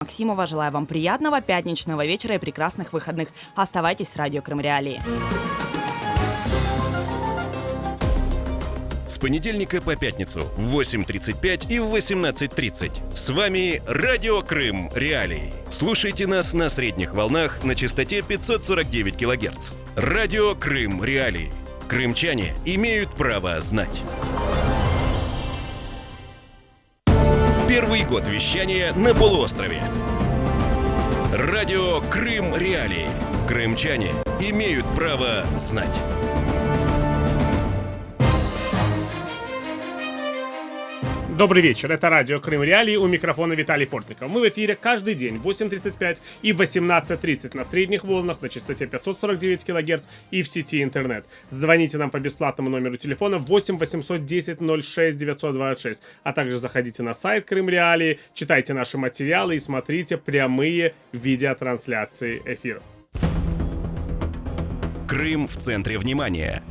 Максимова. Желаю вам приятного пятничного вечера и прекрасных выходных. Оставайтесь с радио Крым Реалии. С понедельника по пятницу в 8:35 и в 18:30. С вами Радио Крым Реалии. Слушайте нас на средних волнах на частоте 549 кГц. Радио Крым Реалии. Крымчане имеют право знать. Первый год вещания на полуострове. Радио Крым Реалии. Крымчане имеют право знать. Добрый вечер, это радио Крым Реалии, у микрофона Виталий Портников. Мы в эфире каждый день в 8:35 и в 18:30 на средних волнах на частоте 549 кГц и в сети интернет. Звоните нам по бесплатному номеру телефона 8 810 06 926, а также заходите на сайт Крым Реалии, читайте наши материалы и смотрите прямые видеотрансляции эфиров. Крым в центре внимания.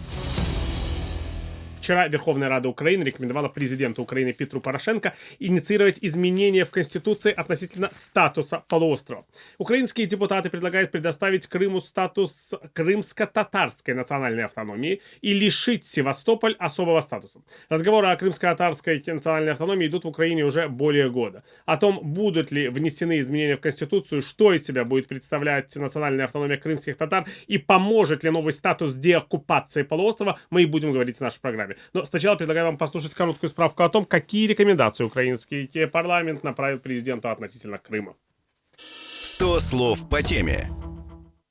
Вчера Верховная Рада Украины рекомендовала президенту Украины Петру Порошенко инициировать изменения в Конституции относительно статуса полуострова. Украинские депутаты предлагают предоставить Крыму статус крымско-татарской национальной автономии и лишить Севастополь особого статуса. Разговоры о крымско-татарской национальной автономии идут в Украине уже более года. О том, будут ли внесены изменения в Конституцию, что из себя будет представлять национальная автономия крымских татар и поможет ли новый статус деоккупации полуострова, мы и будем говорить в нашей программе. Но сначала предлагаю вам послушать короткую справку о том, какие рекомендации украинский парламент направил президенту относительно Крыма. 100 слов по теме.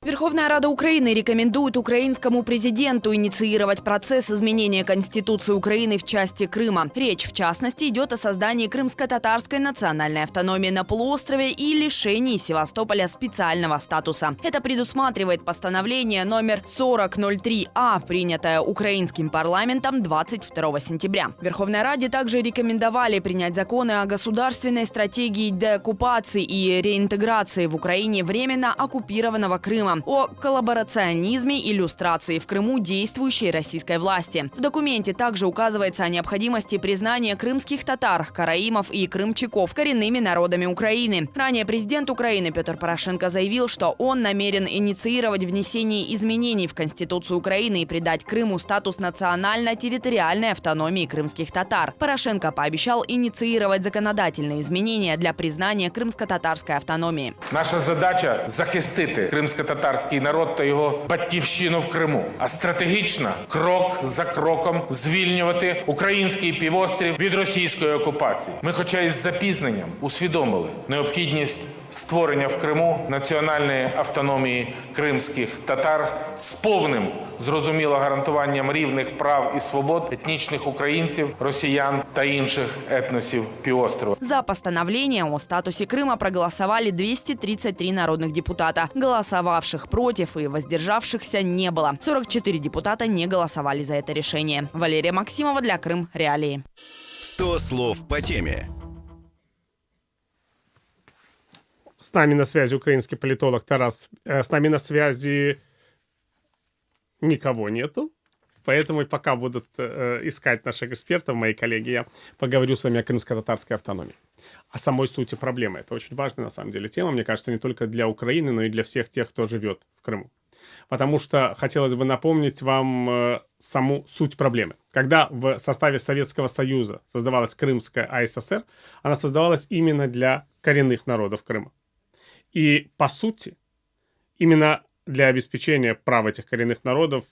Верховная Рада Украины рекомендует украинскому президенту инициировать процесс изменения Конституции Украины в части Крыма. Речь, в частности, идет о создании крымско-татарской национальной автономии на полуострове и лишении Севастополя специального статуса. Это предусматривает постановление номер 4003А, принятое украинским парламентом 22 сентября. В Верховной Раде также рекомендовали принять законы о государственной стратегии деоккупации и реинтеграции в Украине временно оккупированного Крыма, о коллаборационизме и иллюстрации в Крыму действующей российской власти. В документе также указывается о необходимости признания крымских татар, караимов и крымчаков коренными народами Украины. Ранее президент Украины Петр Порошенко заявил, что он намерен инициировать внесение изменений в Конституцию Украины и придать Крыму статус национально-территориальной автономии крымских татар. Порошенко пообещал инициировать законодательные изменения для признания крымско-татарской автономии. Наша задача – захистити кримсько-татарський народ та його батьківщину в Криму. А стратегічно, крок за кроком, звільнювати український півострів від російської окупації. Ми, хоча із запізненням, усвідомили необхідність створення в Криму національної автономії кримських татар з повним, зрозуміло, гарантуванням рівних прав і свобод етнічних українців, росіян та інших етносів півострова. За постановление о статусе Крыма проголосовали 233 народных депутата. Голосовавших против и воздержавшихся не было. 44 депутата не голосовали за это решение. Валерия Максимова для Крым Реалии. 100 слов по теме. С нами на связи украинский политолог Тарас. С нами на связи никого нету. Поэтому пока будут искать наших экспертов, мои коллеги, я поговорю с вами о крымско-татарской автономии. О самой сути проблемы. Это очень важная, на самом деле, тема, мне кажется, не только для Украины, но и для всех тех, кто живет в Крыму. Потому что хотелось бы напомнить вам саму суть проблемы. Когда в составе Советского Союза создавалась Крымская АССР, она создавалась именно для коренных народов Крыма. И, по сути, именно для обеспечения прав этих коренных народов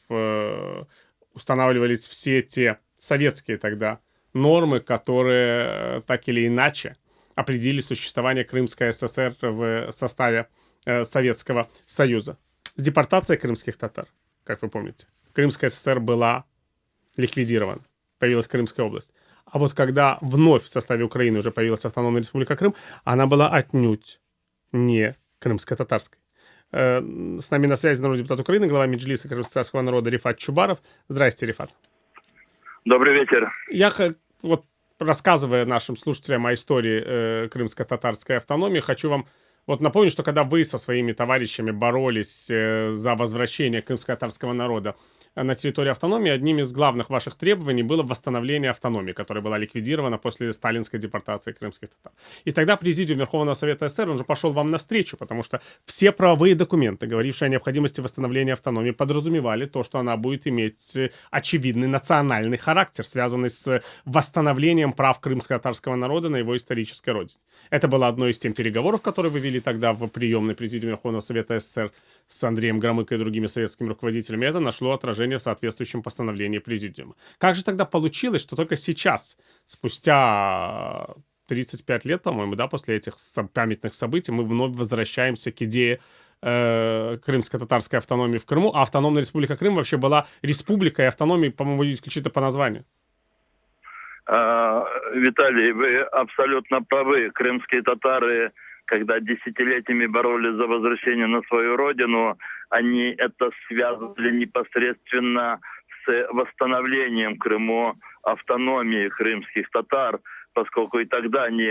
устанавливались все те советские тогда нормы, которые так или иначе определили существование Крымской ССР в составе Советского Союза. С депортацией крымских татар, как вы помните, Крымская ССР была ликвидирована, появилась Крымская область. А вот когда вновь в составе Украины уже появилась Автономная Республика Крым, она была отнюдь не крымско-татарской. С нами на связи народный депутат Украины, глава Меджлиса крымско-татарского народа Рифат Чубаров. Здрасте, Рифат. Добрый вечер. Я, вот, рассказывая нашим слушателям о истории крымско-татарской автономии, хочу вам Вот напомню, что когда вы со своими товарищами боролись за возвращение крымско-татарского народа на территорию автономии, одним из главных ваших требований было восстановление автономии, которая была ликвидирована после сталинской депортации крымских татар. И тогда Президиум Верховного Совета СССР, он же пошел вам навстречу, потому что все правовые документы, говорившие о необходимости восстановления автономии, подразумевали то, что она будет иметь очевидный национальный характер, связанный с восстановлением прав крымско-татарского народа на его исторической родине. Это было одной из тем переговоров, которые вы вели тогда в приемной Президиуме Верховного Совета СССР с Андреем Громыко и другими советскими руководителями. Это нашло отражение в соответствующем постановлении Президиума. Как же тогда получилось, что только сейчас, спустя 35 лет, по-моему, да, после этих памятных событий, мы вновь возвращаемся к идее крымско-татарской автономии в Крыму, а автономная республика Крым вообще была республикой автономии, по-моему, исключительно по названию? Виталий, вы абсолютно правы. Крымские татары, когда десятилетиями боролись за возвращение на свою родину, они это связывали непосредственно с восстановлением в Крыму автономии крымских татар, поскольку и тогда они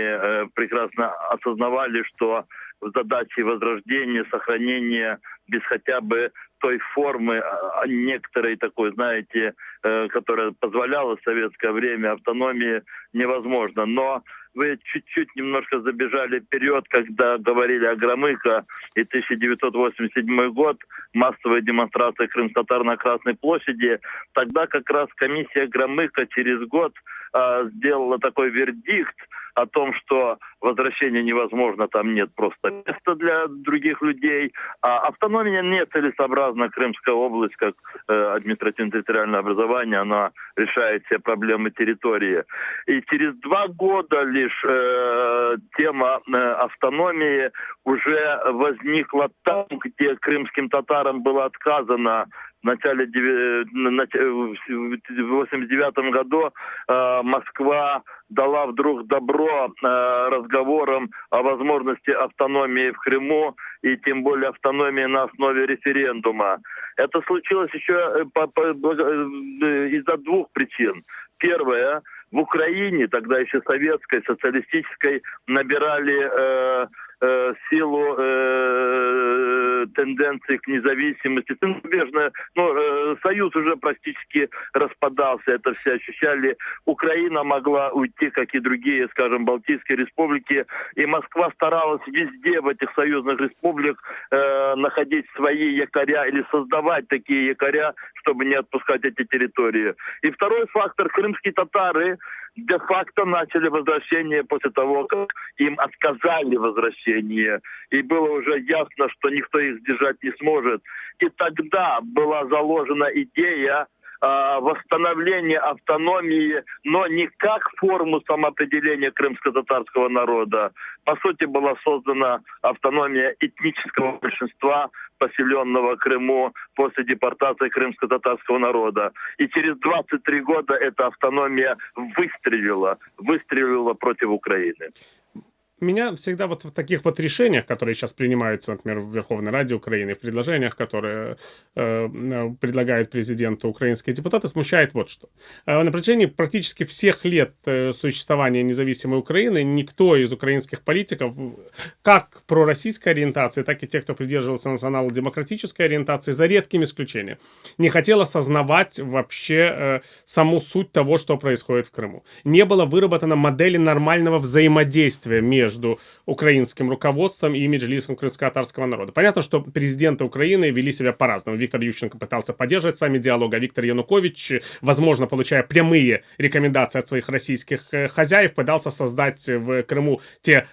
прекрасно осознавали, что в задаче возрождения, сохранения без хотя бы той формы, некоторой такой, знаете, которая позволяла в советское время автономии, невозможно. Но вы чуть-чуть немножко забежали вперед, когда говорили о Громыко и 1987 год, массовая демонстрация крым-татар на Красной площади. Тогда как раз комиссия Громыко через год сделала такой вердикт о том, что возвращение невозможно, там нет просто места для других людей, а автономия нецелесообразна. Крымская область, как административно-территориальное образование, она решает все проблемы территории. И через 2 года лишь тема автономии уже возникла там, где крымским татарам было отказано. В начале 1989 году Москва дала вдруг добро разговорам о возможности автономии в Крыму и тем более автономии на основе референдума. Это случилось еще из-за 2 причин. Первое, в Украине, тогда еще советской, социалистической, набирали силу тенденции к независимости. Союз уже практически распадался, это все ощущали. Украина могла уйти, как и другие, скажем, Балтийские республики, и Москва старалась везде в этих союзных республиках находить свои якоря или создавать такие якоря, чтобы не отпускать эти территории. И второй фактор, крымские татары де-факто начали возвращение после того, как им отказали в возвращении. И было уже ясно, что никто их сдержать не сможет. И тогда была заложена идея восстановления автономии, но не как форму самоопределения крымско-татарского народа. По сути, была создана автономия этнического большинства, поселенного в Крыму после депортации крымско-татарского народа. И через 23 года эта автономия выстрелила против Украины. Меня всегда вот в таких вот решениях, которые сейчас принимаются, например, в Верховной Раде Украины, в предложениях, которые предлагают президенту украинские депутаты, смущает вот что. На протяжении практически всех лет существования независимой Украины никто из украинских политиков, как пророссийской ориентации, так и тех, кто придерживался национал-демократической ориентации, за редким исключением, не хотел осознавать вообще саму суть того, что происходит в Крыму. Не было выработано модели нормального взаимодействия между украинским руководством и меджлисом крымско-татарского народа. Понятно, что президенты Украины вели себя по-разному. Виктор Ющенко пытался поддерживать с вами диалог, а Виктор Янукович, возможно, получая прямые рекомендации от своих российских хозяев, пытался создать в Крыму те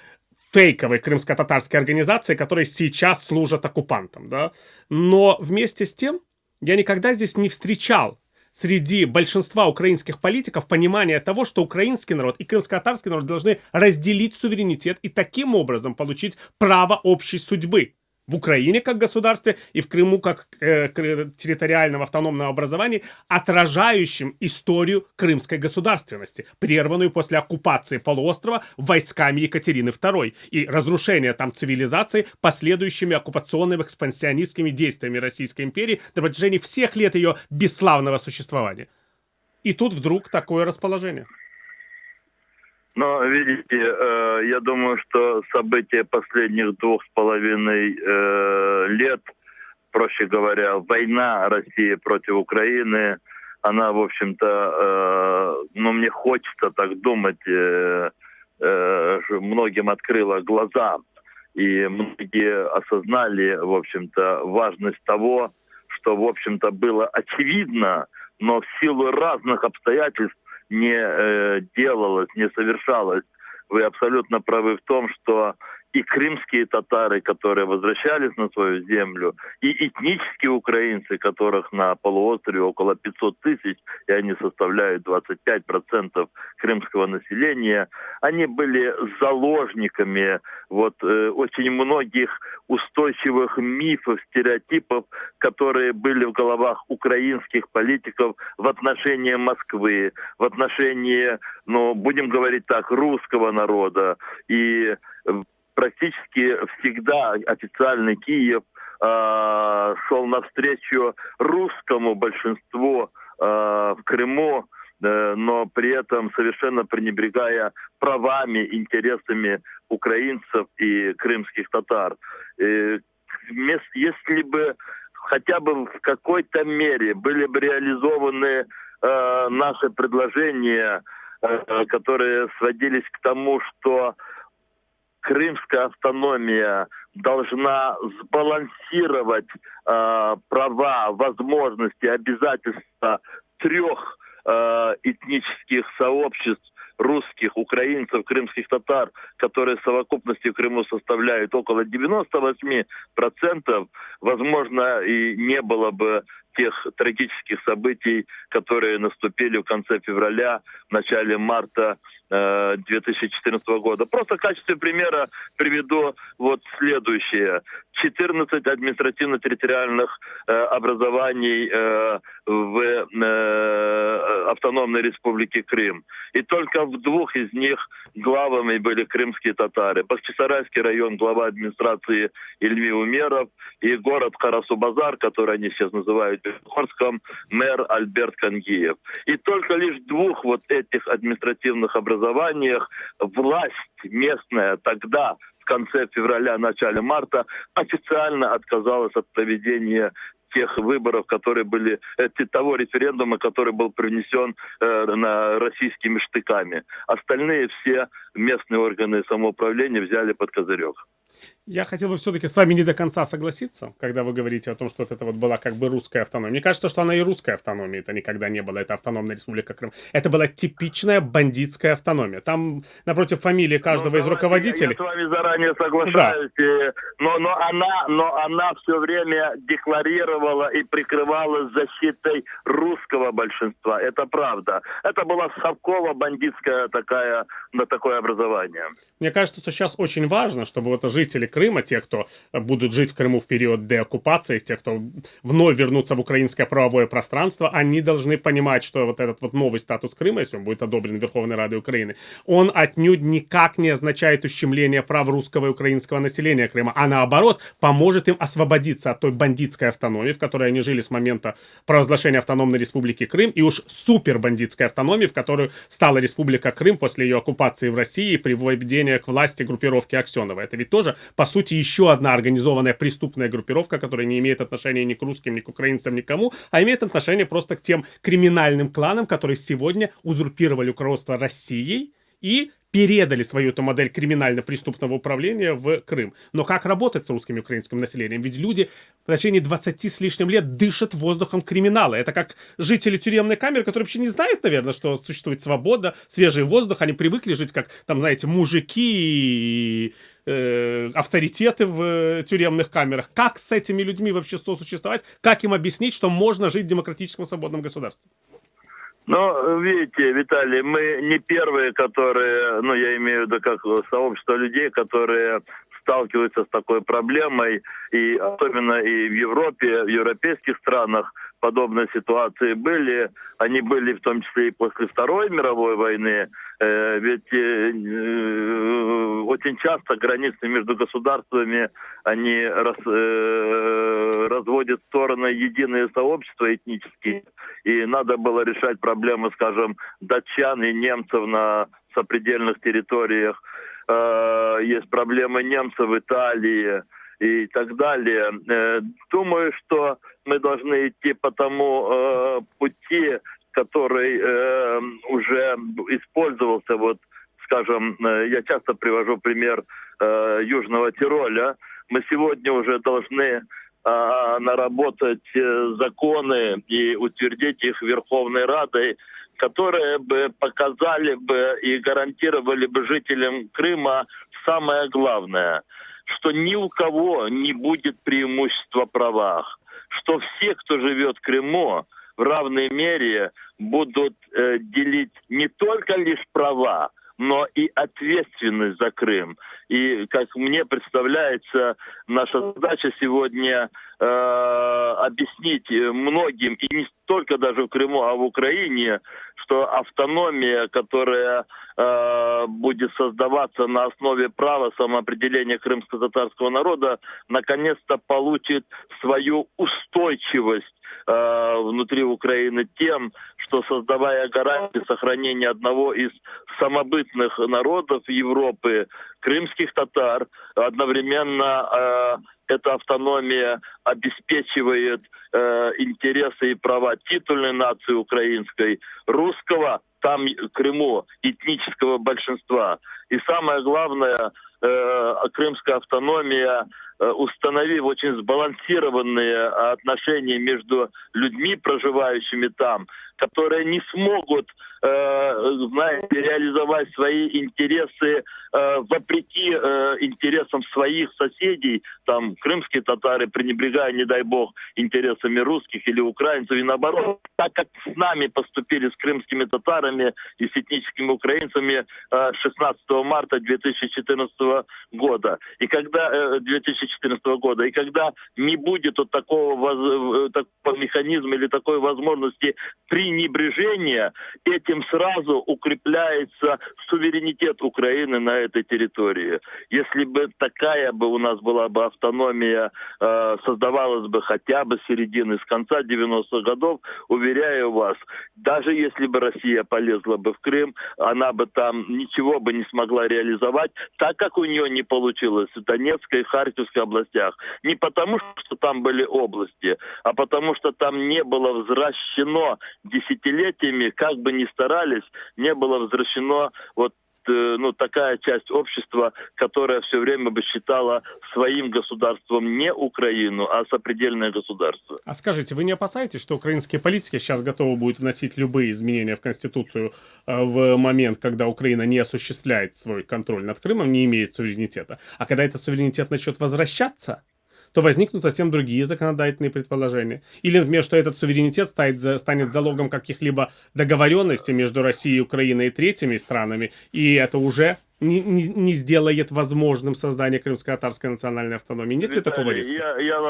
фейковые крымско-татарские организации, которые сейчас служат оккупантам. Да? Но вместе с тем я никогда здесь не встречал среди большинства украинских политиков понимание того, что украинский народ и крымско-татарский народ должны разделить суверенитет и таким образом получить право общей судьбы в Украине как государстве и в Крыму как территориальном автономном образовании, отражающим историю крымской государственности, прерванную после оккупации полуострова войсками Екатерины II и разрушения там цивилизации последующими оккупационными экспансионистскими действиями Российской империи на протяжении всех лет ее бесславного существования. И тут вдруг такое расположение. Но, видите, я думаю, что события последних 2,5 лет, проще говоря, война России против Украины, она, в общем-то, мне хочется так думать, многим открыла глаза. И многие осознали, в общем-то, важность того, что, в общем-то, было очевидно, но в силу разных обстоятельств не делалось, не совершалось. Вы абсолютно правы в том, что и крымские татары, которые возвращались на свою землю, и этнические украинцы, которых на полуострове около 500 тысяч, и они составляют 25% крымского населения, они были заложниками очень многих устойчивых мифов, стереотипов, которые были в головах украинских политиков в отношении Москвы, в отношении, будем говорить так, русского народа. И практически всегда официальный Киев шел навстречу русскому большинству в Крыму, но при этом совершенно пренебрегая правами, интересами украинцев и крымских татар. Если бы хотя бы в какой-то мере были бы реализованы наши предложения, которые сводились к тому, что крымская автономия должна сбалансировать права, возможности, обязательства 3 этнических сообществ: русских, украинцев, крымских татар, которые в совокупности в Крыму составляют около 98%, возможно, и не было бы тех трагических событий, которые наступили в конце февраля, в начале марта 2014 года. Просто в качестве примера приведу следующее. 14 административно-территориальных образований в Автономной Республике Крым. И только в 2 из них главами были крымские татары. Бахчисарайский район, глава администрации Ильми Умеров, и город Карасу-Базар, который они сейчас называют Белгорском, мэр Альберт Кангиев. И только лишь в 2 этих административных образованиях власть местная тогда, в конце февраля, начале марта, официально отказалась от проведения тех выборов, которые были, того референдума, который был принесен российскими штыками. Остальные все местные органы самоуправления взяли под козырек. Я хотел бы все-таки с вами не до конца согласиться, когда вы говорите о том, что это была как бы русская автономия. Мне кажется, что она и русская автономия, это никогда не было, это Автономная Республика Крым. Это была типичная бандитская автономия. Там напротив фамилии каждого из руководителей... Я с вами заранее соглашаюсь, да. но она все время декларировала и прикрывалась защитой русского большинства. Это правда. Это была совково-бандитская такое образование. Мне кажется, что сейчас очень важно, чтобы жители Крыма, те, кто будут жить в Крыму в период деоккупации, те, кто вновь вернутся в украинское правовое пространство, они должны понимать, что этот новый статус Крыма, если он будет одобрен Верховной Радой Украины, он отнюдь никак не означает ущемление прав русского и украинского населения Крыма, а наоборот, поможет им освободиться от той бандитской автономии, в которой они жили с момента провозглашения Автономной Республики Крым, и уж супербандитской автономии, в которую стала Республика Крым после ее оккупации в России и приведения к власти группировки Аксенова. Это ведь тоже, по сути, еще одна организованная преступная группировка, которая не имеет отношения ни к русским, ни к украинцам, никому, а имеет отношение просто к тем криминальным кланам, которые сегодня узурпировали руководство Россией и передали свою эту модель криминально-преступного управления в Крым. Но как работать с русским и украинским населением? Ведь люди в течение 20 с лишним лет дышат воздухом криминала. Это как жители тюремной камеры, которые вообще не знают, наверное, что существует свобода, свежий воздух. Они привыкли жить как, знаете, мужики и авторитеты в тюремных камерах. Как с этими людьми вообще сосуществовать? Как им объяснить, что можно жить в демократическом свободном государстве? Видите, Виталий, мы не первые, которые, я имею в виду как сообщество людей, которые сталкиваются с такой проблемой, и особенно и в Европе, в европейских странах подобные ситуации были. Они были в том числе и после Второй мировой войны. Ведь очень часто границы между государствами, они разводят в стороны единые сообщества этнические. И надо было решать проблемы, скажем, датчан и немцев на сопредельных территориях, есть проблемы немцев в Италии и так далее. Думаю, что мы должны идти по тому пути, который уже использовался. Вот, скажем, я часто привожу пример Южного Тироля. Мы сегодня уже должны наработать законы и утвердить их Верховной Радой, которые бы показали бы и гарантировали бы жителям Крыма самое главное, что ни у кого не будет преимущества в правах, что все, кто живет в Крыму, в равной мере будут делить не только лишь права, но и ответственность за Крым. И, как мне представляется, наша задача сегодня объяснить многим, и не только даже в Крыму, а в Украине, что автономия, которая будет создаваться на основе права самоопределения крымско-татарского народа, наконец-то получит свою устойчивость внутри Украины тем, что, создавая гарантии сохранения одного из самобытных народов Европы, крымских татар, одновременно эта автономия обеспечивает интересы и права титульной нации украинской, русского, там в Крыму, этнического большинства. И самое главное, крымская автономия, установив очень сбалансированные отношения между людьми, проживающими там, которые не смогут, знаете, реализовать свои интересы вопреки интересам своих соседей, там, крымские татары, пренебрегая, не дай бог, интересами русских или украинцев, и наоборот, так как с нами поступили с крымскими татарами и с этническими украинцами 16 марта 2014 года. И когда 2014 года, и когда не будет вот такого механизма или такой возможности пренебрежения, этим сразу укрепляется суверенитет Украины на этой территории. Если бы такая бы у нас была бы автономия, создавалась бы хотя бы с середины, с конца 90-х годов, уверяю вас, даже если бы Россия полезла бы в Крым, она бы там ничего бы не смогла реализовать, так как у нее не получилось в Донецкой и Харьковской областях. Не потому, что там были области, а потому, что там не было возвращено десятилетиями, как бы ни старались, не было возвращено вот такая часть общества, которая все время бы считала своим государством не Украину, а сопредельное государство. А скажите, вы не опасаетесь, что украинские политики сейчас готовы будут вносить любые изменения в Конституцию в момент, когда Украина не осуществляет свой контроль над Крымом, не имеет суверенитета? А когда этот суверенитет начнет возвращаться, то возникнут совсем другие законодательные предположения. Или, например, что этот суверенитет станет залогом каких-либо договоренностей между Россией, Украиной и третьими странами, и это уже не сделает возможным создание крымско-татарской национальной автономии. Нет ли такого риска? Я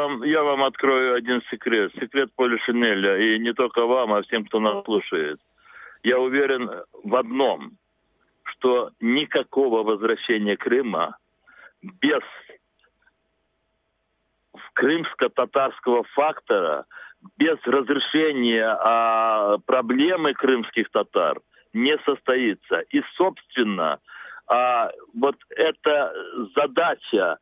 вам открою один секрет. Секрет Полишинеля. И не только вам, а всем, кто нас слушает. Я уверен в одном, что никакого возвращения Крыма без крымско-татарского фактора, без разрешения проблемы крымских татар не состоится. И, собственно, вот эта задача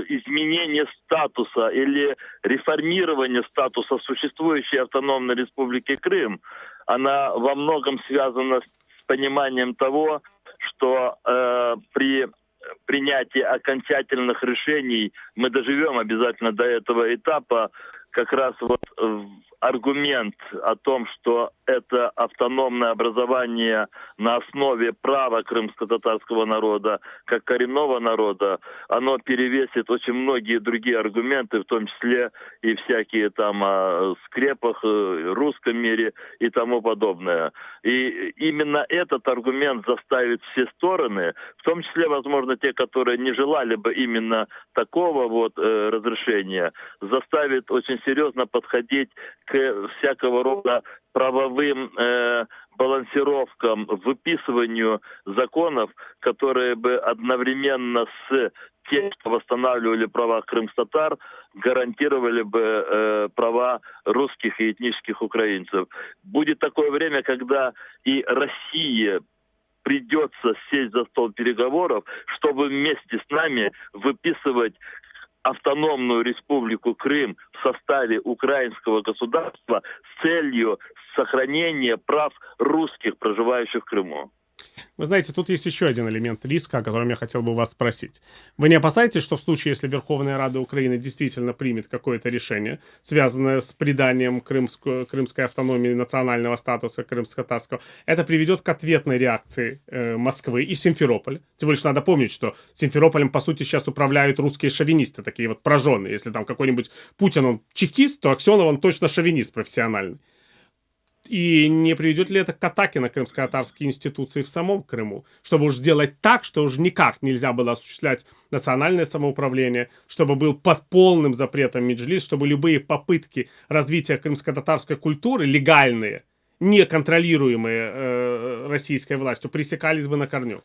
изменения статуса или реформирования статуса существующей автономной республики Крым, она во многом связана с пониманием того, что при принятии окончательных решений мы доживем обязательно до этого этапа, как раз вот аргумент о том, что это автономное образование на основе права крымско-татарского народа, как коренного народа, оно перевесит очень многие другие аргументы, в том числе и всякие там о скрепах в русском мире и тому подобное. И именно этот аргумент заставит все стороны, в том числе, возможно, те, которые не желали бы именно такого вот разрешения, заставит очень серьезно подходить к всякого рода правовым балансировкам, выписыванию законов, которые бы одновременно с тем, что восстанавливали права крымстатар, гарантировали бы права русских и этнических украинцев. Будет такое время, когда и Россия придется сесть за стол переговоров, чтобы вместе с нами выписывать автономную республику Крым в составе украинского государства с целью сохранения прав русских, проживающих в Крыму. Вы знаете, тут есть еще один элемент риска, о котором я хотел бы вас спросить. Вы не опасаетесь, что в случае, если Верховная Рада Украины действительно примет какое-то решение, связанное с приданием крымской автономии, национального статуса крымско-татарского, это приведет к ответной реакции Москвы и Симферополя? Тем более, что надо помнить, что Симферополем, по сути, сейчас управляют русские шовинисты, такие вот прожженные. Если там какой-нибудь Путин, он чекист, то Аксенов, он точно шовинист профессиональный. И не приведет ли это к атаке на крымско-татарские институции в самом Крыму? Чтобы уж сделать так, что уж никак нельзя было осуществлять национальное самоуправление, чтобы был под полным запретом Меджлис, чтобы любые попытки развития крымско-татарской культуры, легальные, неконтролируемые российской властью, пресекались бы на корню.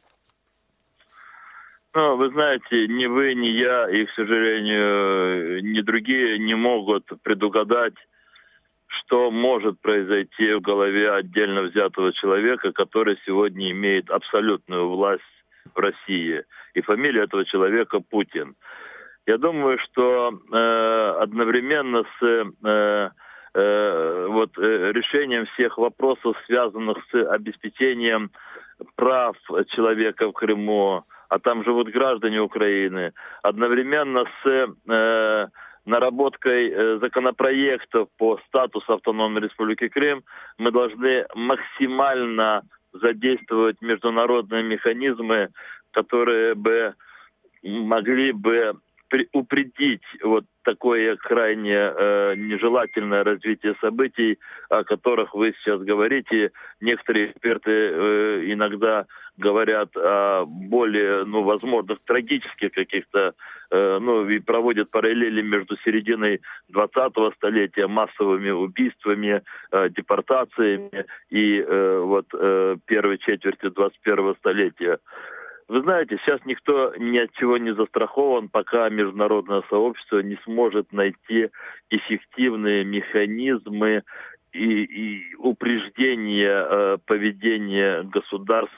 Ну, вы знаете, ни вы, ни я, и, к сожалению, ни другие не могут предугадать, что может произойти в голове отдельно взятого человека, который сегодня имеет абсолютную власть в России. И фамилия этого человека Путин. Я думаю, что одновременно с решением всех вопросов, связанных с обеспечением прав человека в Крыму, а там живут граждане Украины, одновременно с наработкой законопроектов по статусу автономной республики Крым, мы должны максимально задействовать международные механизмы, которые бы могли бы упредить вот такое крайне нежелательное развитие событий, о которых вы сейчас говорите. Некоторые эксперты иногда говорят о более, возможных трагических каких-то, и проводят параллели между серединой 20-го столетия, массовыми убийствами, депортациями и первой четверти 21-го столетия. Вы знаете, сейчас никто ни от чего не застрахован, пока международное сообщество не сможет найти эффективные механизмы и упреждения поведения государств,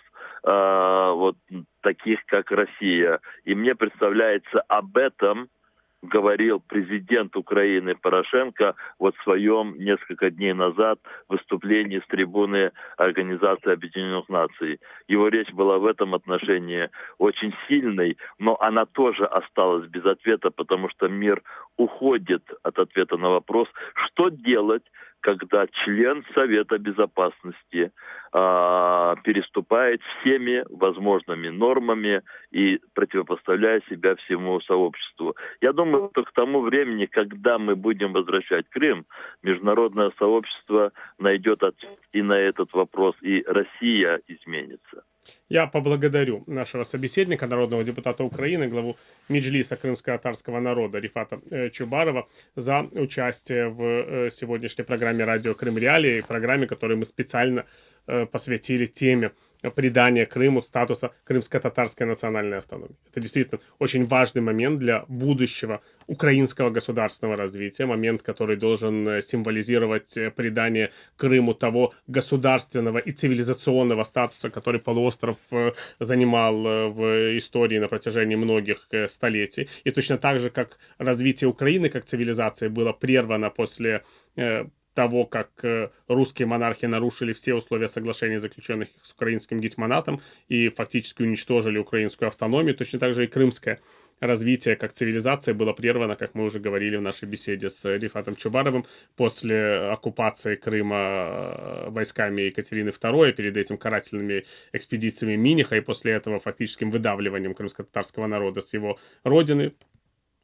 таких как Россия. И мне представляется, об этом говорил президент Украины Порошенко в своем несколько дней назад выступлении с трибуны Организации Объединенных Наций. Его речь была в этом отношении очень сильной, но она тоже осталась без ответа, потому что мир уходит от ответа на вопрос, что делать, когда член Совета Безопасности переступает всеми возможными нормами и противопоставляя себя всему сообществу. Я думаю, что к тому времени, когда мы будем возвращать Крым, международное сообщество найдет ответ и на этот вопрос, и Россия изменится. Я поблагодарю нашего собеседника, народного депутата Украины, главу Меджлиса крымско-татарского народа Рифата Чубарова, за участие в сегодняшней программе «Радио Крым Реалии», программе, которую мы специально посвятили теме придания Крыму статуса крымско-татарской национальной автономии. Это действительно очень важный момент для будущего украинского государственного развития, момент, который должен символизировать придание Крыму того государственного и цивилизационного статуса, который полуостров занимал в истории на протяжении многих столетий. И точно так же, как развитие Украины как цивилизации было прервано после того, как русские монархи нарушили все условия соглашений, заключенных с украинским гетьманатом, и фактически уничтожили украинскую автономию, точно так же и крымское развитие как цивилизации было прервано, как мы уже говорили в нашей беседе с Рифатом Чубаровым, после оккупации Крыма войсками Екатерины II, перед этим карательными экспедициями Миниха, и после этого фактическим выдавливанием крымско-татарского народа с его родины,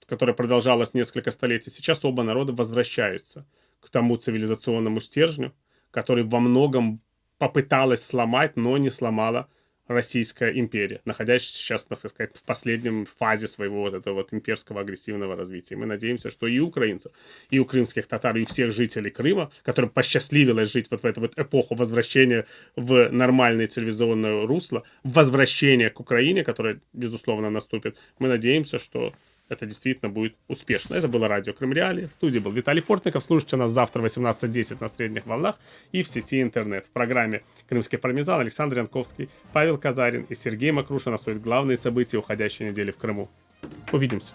которое продолжалось несколько столетий. Сейчас оба народа возвращаются к тому цивилизационному стержню, который во многом попыталась сломать, но не сломала Российская империя, находясь сейчас, так сказать, в последнем фазе своего вот этого вот имперского агрессивного развития. Мы надеемся, что и у украинцев, и у крымских татар, и у всех жителей Крыма, которым посчастливилось жить вот в эту вот эпоху возвращения в нормальное цивилизованное русло, возвращение к Украине, которое, безусловно, наступит, мы надеемся, что это действительно будет успешно. Это было радио Крым Реалии. В студии был Виталий Портников. Слушайте нас завтра в 18:10 на средних волнах и в сети интернет. В программе «Крымский пармезан» Александр Янковский, Павел Казарин и Сергей Макрушин обсудят главные события уходящей недели в Крыму. Увидимся.